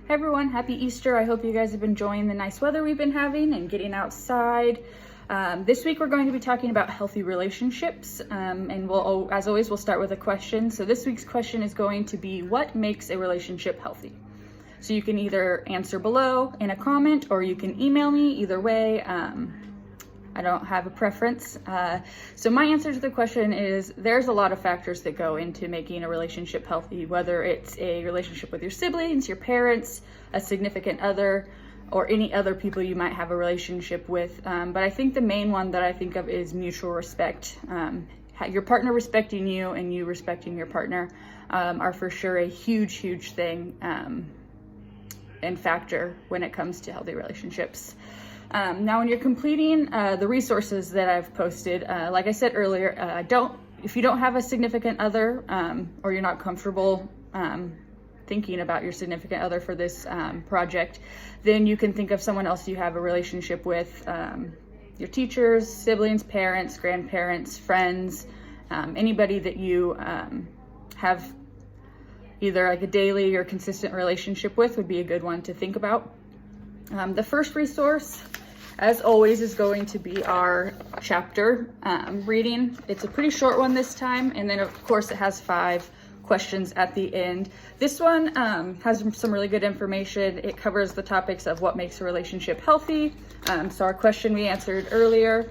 Hey everyone, happy Easter. I hope you guys have been enjoying the nice weather we've been having and getting outside. This week we're going to be talking about healthy relationships, and as always, we'll start with a question. So this week's question is going to be, what makes a relationship healthy? So you can either answer below in a comment or you can email me. Either way, I don't have a preference. So my answer to the question is there's a lot of factors that go into making a relationship healthy, whether it's a relationship with your siblings, your parents, a significant other, or any other people you might have a relationship with. But I think the main one that I think of is mutual respect. Your partner respecting you and you respecting your partner are for sure a huge thing and factor when it comes to healthy relationships. Now, when you're completing the resources that I've posted, like I said earlier, if you don't have a significant other or you're not comfortable thinking about your significant other for this project, then you can think of someone else you have a relationship with, your teachers, siblings, parents, grandparents, friends, anybody that you have either like a daily or consistent relationship with would be a good one to think about. The first resource, as always, is going to be our chapter reading. It's a pretty short one this time, and then of course it has 5 questions at the end. This one has some really good information. It covers the topics of what makes a relationship healthy. So our question we answered earlier,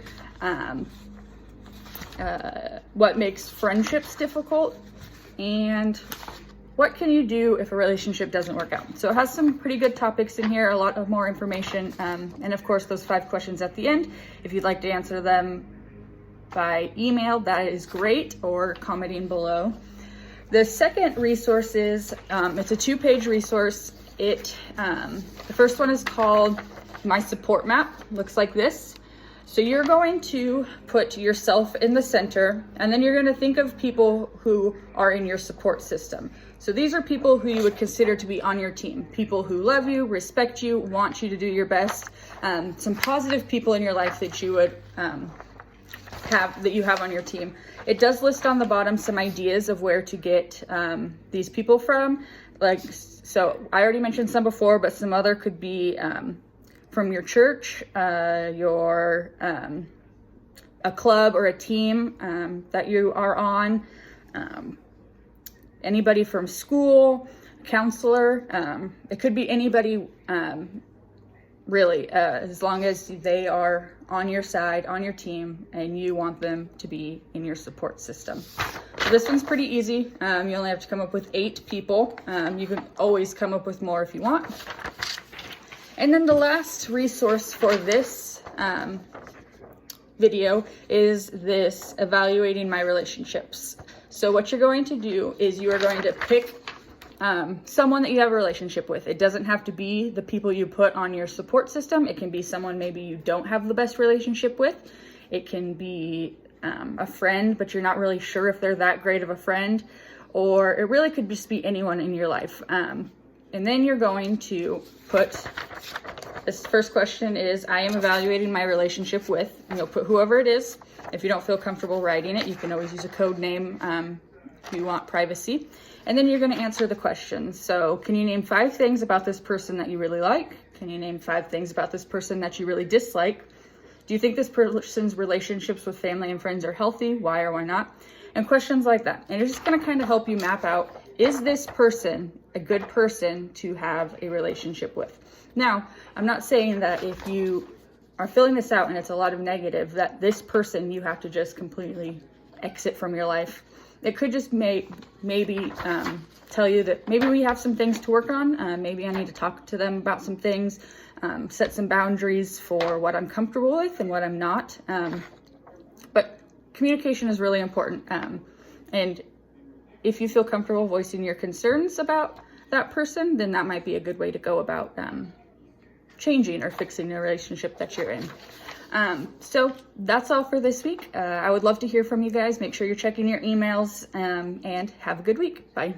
what makes friendships difficult, and what can you do if a relationship doesn't work out? So it has some pretty good topics in here, a lot of more information, and of course those 5 questions at the end. If you'd like to answer them by email, that is great, or commenting below. The second resource is, it's a 2-page resource. The first one is called My Support Map. Looks like this. So you're going to put yourself in the center, and then you're going to think of people who are in your support system. So these are people who you would consider to be on your team, people who love you, respect you, want you to do your best, some positive people in your life that you would have on your team. It does list on the bottom some ideas of where to get these people from. So I already mentioned some before, but some other could be from your church, a club or a team that you are on, anybody from school, counselor. It could be anybody really, as long as they are on your side, on your team, and you want them to be in your support system. So this one's pretty easy. You only have to come up with 8 people. You can always come up with more if you want. And then the last resource for this video is this evaluating my relationships. So what you're going to do is you are going to pick someone that you have a relationship with. It doesn't have to be the people you put on your support system. It can be someone maybe you don't have the best relationship with. It can be a friend, but you're not really sure if they're that great of a friend, or it really could just be anyone in your life. And then you're going to put, this first question is, I am evaluating my relationship with, and you'll put whoever it is. If you don't feel comfortable writing it, you can always use a code name if you want privacy. And then you're going to answer the question. So can you name 5 things about this person that you really like? Can you name 5 things about this person that you really dislike? Do you think this person's relationships with family and friends are healthy? Why or why not? And questions like that. And it's just going to kind of help you map out, is this person a good person to have a relationship with? Now, I'm not saying that if you are filling this out and it's a lot of negative, that this person you have to just completely exit from your life. It could just maybe tell you that maybe we have some things to work on. Maybe I need to talk to them about some things, set some boundaries for what I'm comfortable with and what I'm not. But communication is really important. And if you feel comfortable voicing your concerns about that person, then that might be a good way to go about changing or fixing the relationship that you're in. So that's all for this week. I would love to hear from you guys. Make sure you're checking your emails, and have a good week. Bye.